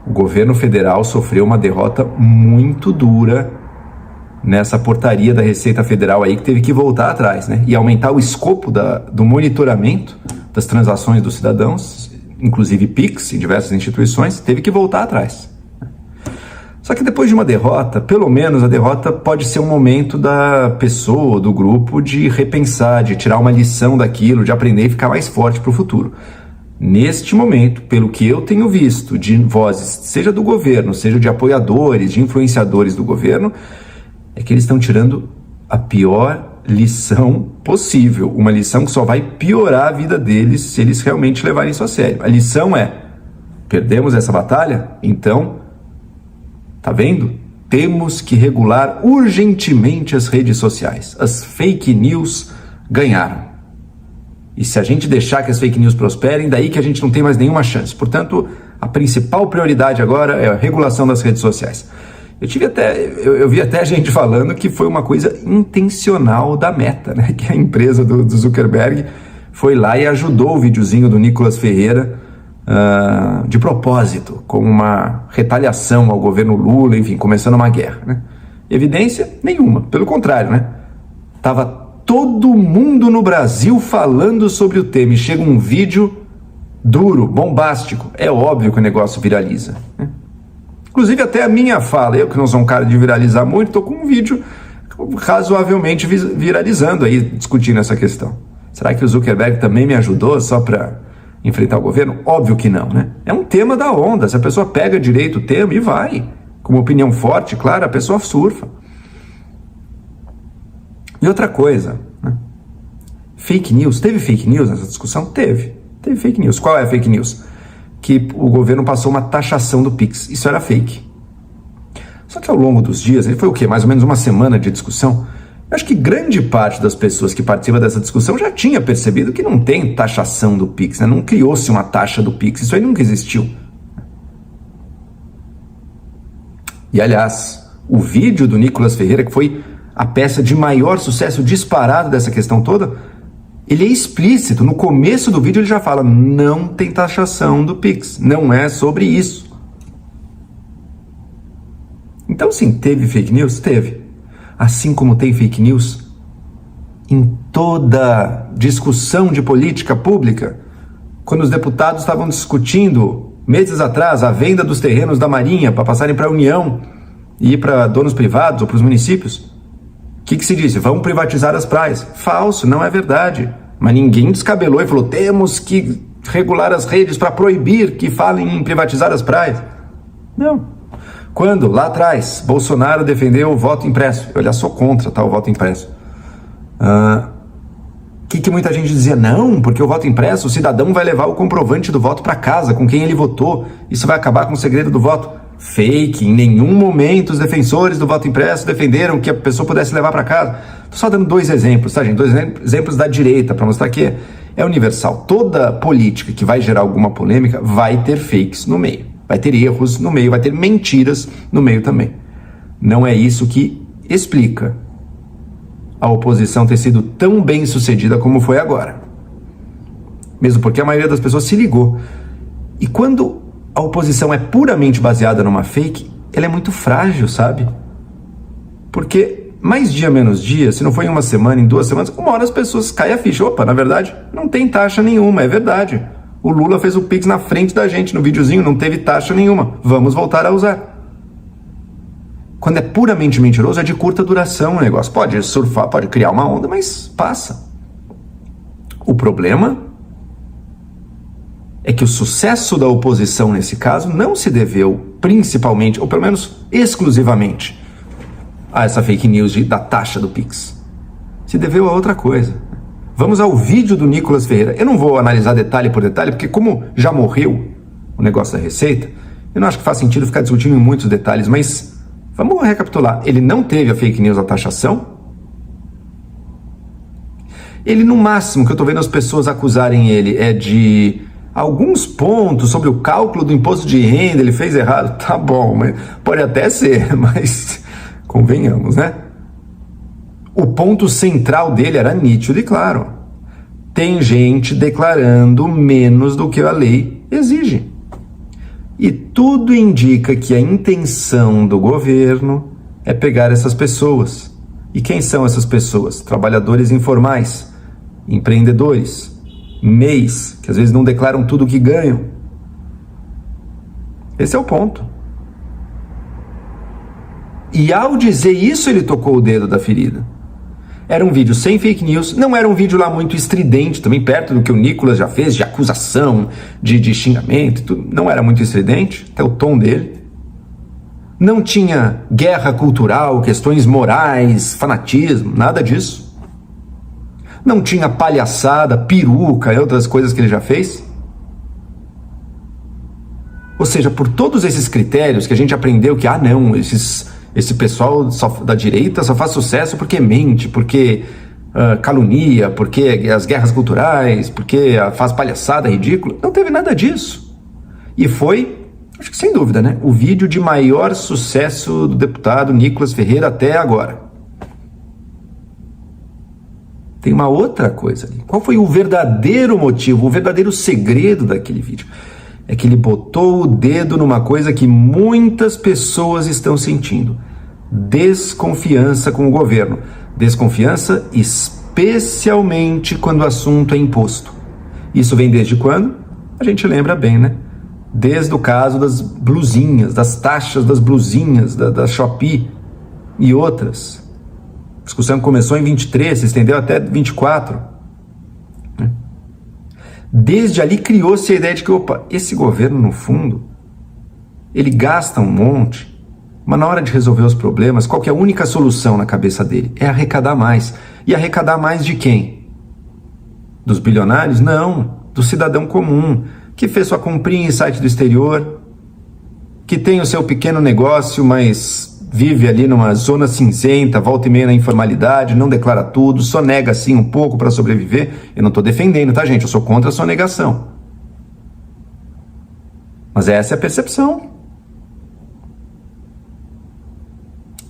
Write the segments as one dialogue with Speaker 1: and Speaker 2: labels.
Speaker 1: O governo federal sofreu uma derrota muito dura nessa portaria da Receita Federal aí, que teve que voltar atrás, né? E aumentar o escopo do monitoramento das transações dos cidadãos, inclusive PIX em diversas instituições, teve que voltar atrás. Só que depois de uma derrota, pelo menos a derrota pode ser um momento da pessoa, do grupo, de repensar, de tirar uma lição daquilo, de aprender e ficar mais forte para o futuro. Neste momento, pelo que eu tenho visto de vozes, seja do governo, seja de apoiadores, de influenciadores do governo, é que eles estão tirando a pior lição possível. Uma lição que só vai piorar a vida deles se eles realmente levarem isso a sério. A lição é: perdemos essa batalha? Então, tá vendo? Temos que regular urgentemente as redes sociais. As fake news ganharam. E se a gente deixar que as fake news prosperem, daí que a gente não tem mais nenhuma chance. Portanto, a principal prioridade agora é a regulação das redes sociais. Eu vi até gente falando que foi uma coisa intencional da Meta, né? Que a empresa do Zuckerberg foi lá e ajudou o videozinho do Nicolas Ferreira de propósito, como uma retaliação ao governo Lula, enfim, começando uma guerra, né? Evidência nenhuma, pelo contrário, né? Tava todo mundo no Brasil falando sobre o tema e chega um vídeo duro, bombástico. É óbvio que o negócio viraliza, né? Inclusive até a minha fala, eu que não sou um cara de viralizar muito, estou com um vídeo razoavelmente viralizando aí, discutindo essa questão. Será que o Zuckerberg também me ajudou só para enfrentar o governo? Óbvio que não, né? É um tema da onda, se a pessoa pega direito o tema e vai, com uma opinião forte, claro, a pessoa surfa. E outra coisa, né? Fake news, teve fake news nessa discussão? Teve fake news. Qual é a fake news? Que o governo passou uma taxação do Pix. Isso era fake. Só que ao longo dos dias, ele foi o quê? Mais ou menos uma semana de discussão. Eu acho que grande parte das pessoas que participam dessa discussão já tinha percebido que não tem taxação do Pix, né? Não criou-se uma taxa do Pix. Isso aí nunca existiu. E aliás, o vídeo do Nicolas Ferreira, que foi a peça de maior sucesso disparado dessa questão toda, ele é explícito. No começo do vídeo ele já fala: não tem taxação do Pix, não é sobre isso. Então sim, teve fake news? Teve. Assim como tem fake news em toda discussão de política pública, quando os deputados estavam discutindo, meses atrás, a venda dos terrenos da Marinha para passarem para a União e ir para donos privados ou para os municípios, o que se disse? Vamos privatizar as praias. Falso, não é verdade. Mas ninguém descabelou e falou: temos que regular as redes para proibir que falem em privatizar as praias. Não. Quando, lá atrás, Bolsonaro defendeu o voto impresso, eu já sou contra, tá, o voto impresso. Que muita gente dizia: não, porque o voto impresso, o cidadão vai levar o comprovante do voto para casa, com quem ele votou, isso vai acabar com o segredo do voto. Fake. Em nenhum momento os defensores do voto impresso defenderam que a pessoa pudesse levar para casa. Estou só dando dois exemplos, tá, gente? Dois exemplos da direita, para mostrar que é universal. Toda política que vai gerar alguma polêmica vai ter fakes no meio, vai ter erros no meio, vai ter mentiras no meio também. Não é isso que explica a oposição ter sido tão bem sucedida como foi agora. Mesmo porque a maioria das pessoas se ligou. E quando a oposição é puramente baseada numa fake, ela é muito frágil, sabe? Porque mais dia, menos dia, se não for em uma semana, em 2 semanas, uma hora as pessoas caem a ficha. Opa, na verdade, não tem taxa nenhuma, é verdade. O Lula fez o Pix na frente da gente, no videozinho, não teve taxa nenhuma. Vamos voltar a usar. Quando é puramente mentiroso, é de curta duração o negócio. Pode surfar, pode criar uma onda, mas passa. O problema é que o sucesso da oposição nesse caso não se deveu principalmente, ou pelo menos exclusivamente, a essa fake news da taxa do Pix. Se deveu a outra coisa. Vamos ao vídeo do Nicolas Ferreira. Eu não vou analisar detalhe por detalhe, porque como já morreu o negócio da Receita, eu não acho que faz sentido ficar discutindo em muitos detalhes, mas vamos recapitular. Ele não teve a fake news da taxação. Ele, no máximo, que eu estou vendo as pessoas acusarem ele é de alguns pontos sobre o cálculo do imposto de renda, ele fez errado. Tá bom, mas pode até ser, mas convenhamos, né? O ponto central dele era nítido e claro. Tem gente declarando menos do que a lei exige. E tudo indica que a intenção do governo é pegar essas pessoas. E quem são essas pessoas? Trabalhadores informais, empreendedores, MEIs, que às vezes não declaram tudo o que ganham. Esse é o ponto. E ao dizer isso, ele tocou o dedo da ferida. Era um vídeo sem fake news, não era um vídeo lá muito estridente, também perto do que o Nicolas já fez, de acusação, de xingamento, tudo. Não era muito estridente, até o tom dele. Não tinha guerra cultural, questões morais, fanatismo, nada disso. Não tinha palhaçada, peruca e outras coisas que ele já fez. Ou seja, por todos esses critérios que a gente aprendeu que, não, esse pessoal da direita só faz sucesso porque mente, porque calunia, porque as guerras culturais, porque faz palhaçada ridícula. Não teve nada disso. E foi, acho que sem dúvida, né, o vídeo de maior sucesso do deputado Nicolas Ferreira até agora. Tem uma outra coisa ali. Qual foi o verdadeiro motivo, o verdadeiro segredo daquele vídeo? É que ele botou o dedo numa coisa que muitas pessoas estão sentindo: desconfiança com o governo. Desconfiança especialmente quando o assunto é imposto. Isso vem desde quando? A gente lembra bem, né? Desde o caso das blusinhas, das taxas das blusinhas, da Shopee e outras. A discussão começou em 23, se estendeu até 24. Desde ali criou-se a ideia de que, esse governo, no fundo, ele gasta um monte, mas na hora de resolver os problemas, qual que é a única solução na cabeça dele? É arrecadar mais. E arrecadar mais de quem? Dos bilionários? Não, do cidadão comum, que fez sua comprinha em site do exterior, que tem o seu pequeno negócio, mas vive ali numa zona cinzenta, volta e meia na informalidade, não declara tudo, sonega assim um pouco para sobreviver. Eu não estou defendendo, tá, gente? Eu sou contra a sonegação. Mas essa é a percepção.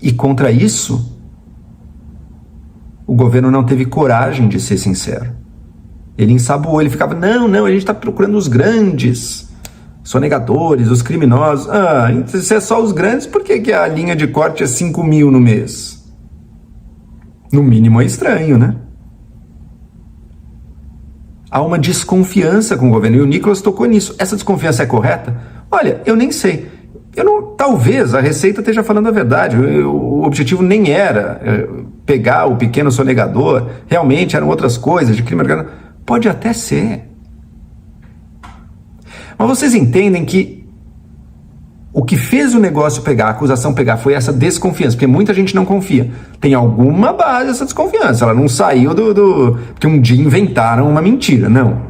Speaker 1: E contra isso, o governo não teve coragem de ser sincero. Ele ensaboou, ele ficava, não, a gente está procurando os grandes sonegadores, os criminosos. Se é só os grandes, por que a linha de corte é 5 mil no mês? No mínimo é estranho, né? Há uma desconfiança com o governo, e o Nicolas tocou nisso. Essa desconfiança é correta? Olha, eu nem sei. Talvez a Receita esteja falando a verdade. O objetivo nem era pegar o pequeno sonegador, realmente eram outras coisas, de crime organizado. Pode até ser. Mas vocês entendem que o que fez o negócio pegar, a acusação pegar, foi essa desconfiança, porque muita gente não confia. Tem alguma base essa desconfiança, ela não saiu porque um dia inventaram uma mentira, não.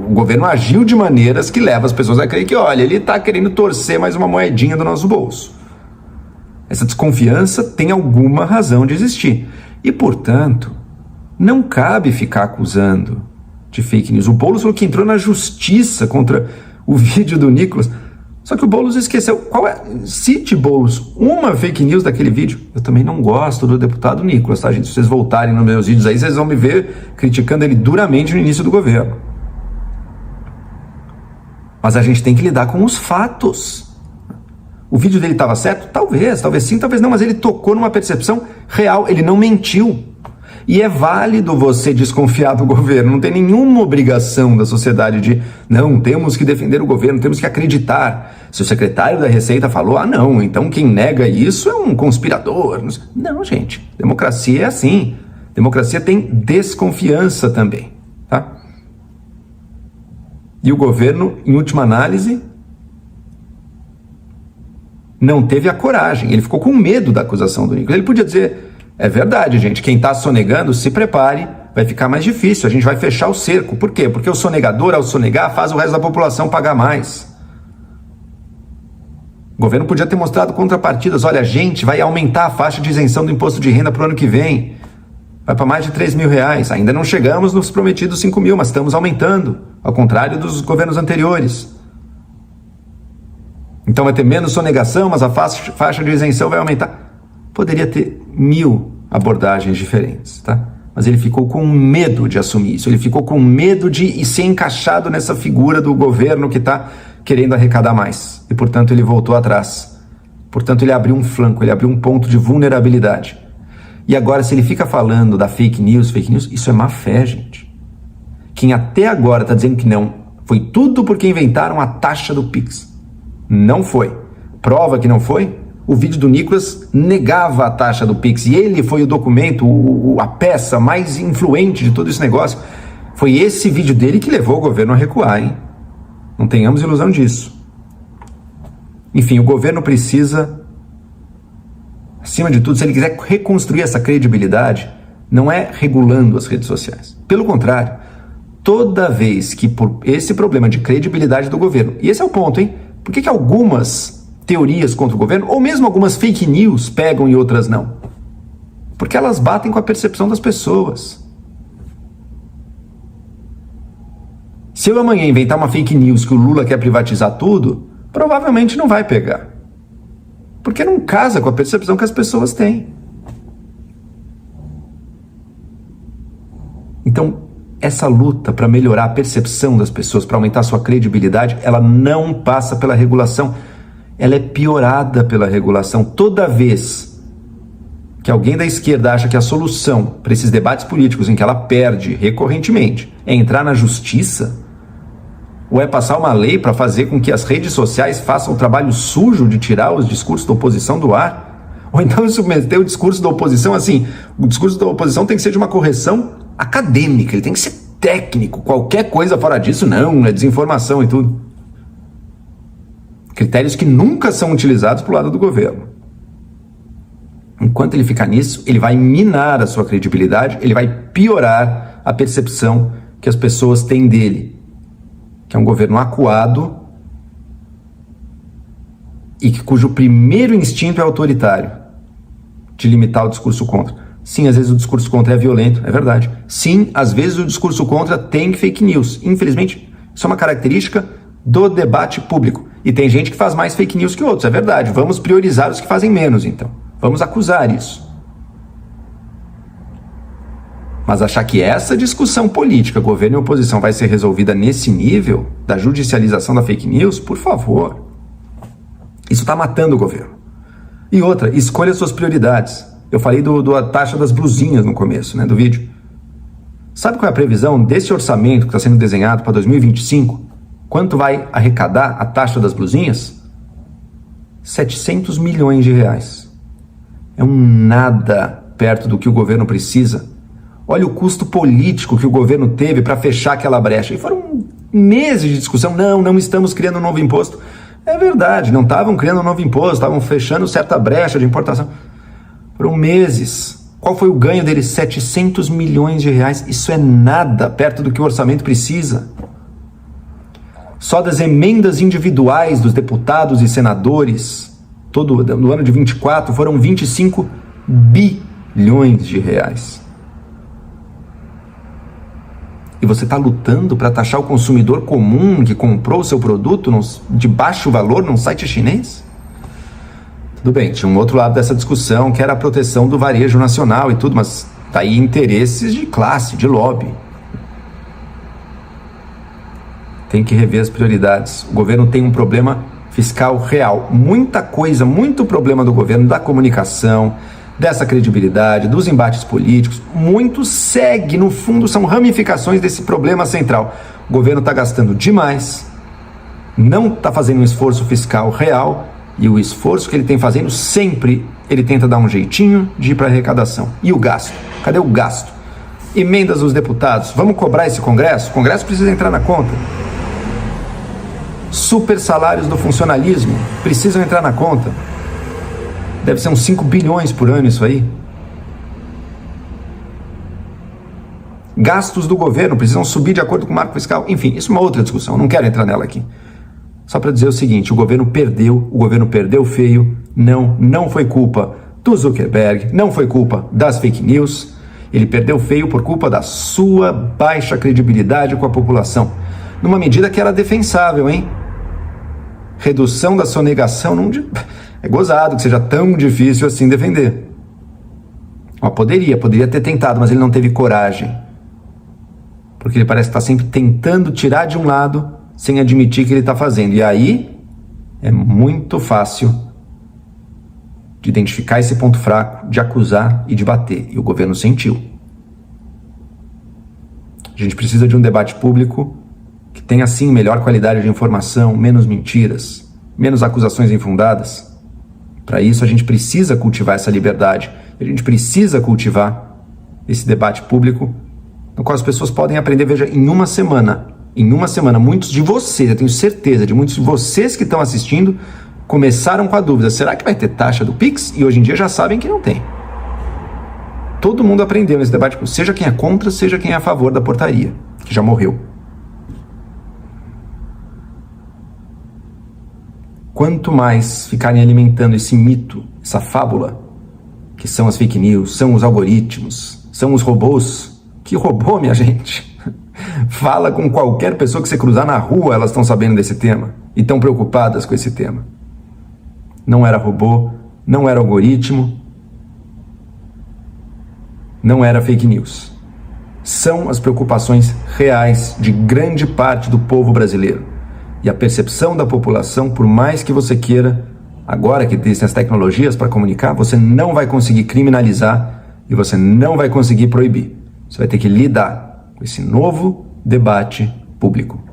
Speaker 1: O governo agiu de maneiras que levam as pessoas a crer que, olha, ele está querendo torcer mais uma moedinha do nosso bolso. Essa desconfiança tem alguma razão de existir. E, portanto, não cabe ficar acusando de fake news. O Boulos falou que entrou na justiça contra o vídeo do Nicolas. Só que o Boulos esqueceu. Cite, Boulos, uma fake news daquele vídeo. Eu também não gosto do deputado Nicolas, tá, gente? Se vocês voltarem nos meus vídeos aí, vocês vão me ver criticando ele duramente no início do governo. Mas a gente tem que lidar com os fatos. O vídeo dele estava certo? Talvez sim, talvez não, mas ele tocou numa percepção real, ele não mentiu. E é válido você desconfiar do governo, não tem nenhuma obrigação da sociedade de, não, temos que defender o governo, temos que acreditar. Se o secretário da Receita falou, não, então quem nega isso é um conspirador. Não, gente, democracia é assim. Democracia tem desconfiança também, tá? E o governo, em última análise, não teve a coragem, ele ficou com medo da acusação do Nicolas. Ele podia dizer, é verdade, gente, quem está sonegando, se prepare, vai ficar mais difícil, a gente vai fechar o cerco. Por quê? Porque o sonegador, ao sonegar, faz o resto da população pagar mais. O governo podia ter mostrado contrapartidas, olha, a gente vai aumentar a faixa de isenção do imposto de renda para o ano que vem, vai para mais de 3 mil reais, ainda não chegamos nos prometidos 5 mil, mas estamos aumentando, ao contrário dos governos anteriores. Então vai ter menos sonegação, mas a faixa de isenção vai aumentar. Poderia ter 1000 abordagens diferentes, tá? Mas ele ficou com medo de assumir isso, ele ficou com medo de ser encaixado nessa figura do governo que querendo arrecadar mais. E, portanto, ele voltou atrás. Portanto, ele abriu um flanco, ele abriu um ponto de vulnerabilidade. E agora, se ele fica falando da fake news, isso é má fé, gente. Quem até agora está dizendo que não, foi tudo porque inventaram a taxa do Pix. Não foi. Prova que não foi? O vídeo do Nicolas negava a taxa do Pix. E ele foi o documento, a peça mais influente de todo esse negócio. Foi esse vídeo dele que levou o governo a recuar, hein? Não tenhamos ilusão disso. Enfim, o governo precisa, acima de tudo, se ele quiser reconstruir essa credibilidade, não é regulando as redes sociais. Pelo contrário, toda vez que por esse problema de credibilidade do governo, e esse é o ponto, hein? Por que algumas teorias contra o governo, ou mesmo algumas fake news, pegam e outras não? Porque elas batem com a percepção das pessoas. Se eu amanhã inventar uma fake news que o Lula quer privatizar tudo, provavelmente não vai pegar. Porque não casa com a percepção que as pessoas têm. Então, essa luta para melhorar a percepção das pessoas, para aumentar a sua credibilidade, ela não passa pela regulação. Ela é piorada pela regulação. Toda vez que alguém da esquerda acha que a solução para esses debates políticos em que ela perde recorrentemente é entrar na justiça, ou é passar uma lei para fazer com que as redes sociais façam o trabalho sujo de tirar os discursos da oposição do ar, ou então submeter o discurso da oposição assim, o discurso da oposição tem que ser de uma correção acadêmica, ele tem que ser técnico, qualquer coisa fora disso não, é desinformação e tudo. Critérios que nunca são utilizados para o lado do governo. Enquanto ele ficar nisso, ele vai minar a sua credibilidade, ele vai piorar a percepção que as pessoas têm dele, que é um governo acuado e cujo primeiro instinto é autoritário, de limitar o discurso contra. Sim, às vezes o discurso contra é violento, é verdade. Sim, às vezes o discurso contra tem fake news. Infelizmente, isso é uma característica do debate público. E tem gente que faz mais fake news que outros, é verdade. Vamos priorizar os que fazem menos, então. Vamos acusar isso. Mas achar que essa discussão política, governo e oposição, vai ser resolvida nesse nível da judicialização da fake news, por favor. Isso está matando o governo. E outra, escolha suas prioridades. Eu falei da taxa das blusinhas no começo, do vídeo. Sabe qual é a previsão desse orçamento que está sendo desenhado para 2025? Quanto vai arrecadar a taxa das blusinhas? 700 milhões de reais. É um nada perto do que o governo precisa. Olha o custo político que o governo teve para fechar aquela brecha. E foram meses de discussão. Não estamos criando um novo imposto. É verdade, não estavam criando um novo imposto, estavam fechando certa brecha de importação. Foram meses. Qual foi o ganho deles? 700 milhões de reais. Isso é nada perto do que o orçamento precisa. Só das emendas individuais dos deputados e senadores, no ano de 24, foram 25 bilhões de reais. E você está lutando para taxar o consumidor comum que comprou o seu produto de baixo valor num site chinês? Tudo bem, tinha um outro lado dessa discussão, que era a proteção do varejo nacional e tudo, mas tá aí interesses de classe, de lobby. Tem que rever as prioridades. O governo tem um problema fiscal real. Muita coisa, muito problema do governo, da comunicação, dessa credibilidade, dos embates políticos, muito segue, no fundo, são ramificações desse problema central. O governo está gastando demais, não está fazendo um esforço fiscal real, e o esforço que ele tem fazendo, sempre ele tenta dar um jeitinho de ir para a arrecadação. E o gasto? Cadê o gasto? Emendas dos deputados, vamos cobrar esse Congresso? O Congresso precisa entrar na conta. Super salários do funcionalismo precisam entrar na conta. Deve ser uns 5 bilhões por ano isso aí. Gastos do governo precisam subir de acordo com o marco fiscal. Enfim, isso é uma outra discussão, não quero entrar nela aqui. Só para dizer o seguinte, o governo perdeu feio. Não foi culpa do Zuckerberg, não foi culpa das fake news. Ele perdeu feio por culpa da sua baixa credibilidade com a população. Numa medida que era defensável, hein? Redução da sonegação, é gozado que seja tão difícil assim defender. Ó, poderia ter tentado, mas ele não teve coragem. Porque ele parece que está sempre tentando tirar de um lado sem admitir que ele está fazendo. E aí é muito fácil de identificar esse ponto fraco, de acusar e de bater. E o governo sentiu. A gente precisa de um debate público que tenha, sim, melhor qualidade de informação, menos mentiras, menos acusações infundadas. Para isso, a gente precisa cultivar essa liberdade. A gente precisa cultivar esse debate público no qual as pessoas podem aprender. Veja, em uma semana, muitos de vocês, eu tenho certeza de muitos de vocês que estão assistindo, começaram com a dúvida, será que vai ter taxa do Pix? E hoje em dia já sabem que não tem. Todo mundo aprendeu nesse debate, seja quem é contra, seja quem é a favor da portaria, que já morreu. Quanto mais ficarem alimentando esse mito, essa fábula, que são as fake news, são os algoritmos, são os robôs. Que robô, minha gente? Fala com qualquer pessoa que você cruzar na rua, elas estão sabendo desse tema e estão preocupadas com esse tema. Não era robô, não era algoritmo, não era fake news. São as preocupações reais de grande parte do povo brasileiro. E a percepção da população, por mais que você queira, agora que existem as tecnologias para comunicar, você não vai conseguir criminalizar e você não vai conseguir proibir. Você vai ter que lidar com esse novo debate público.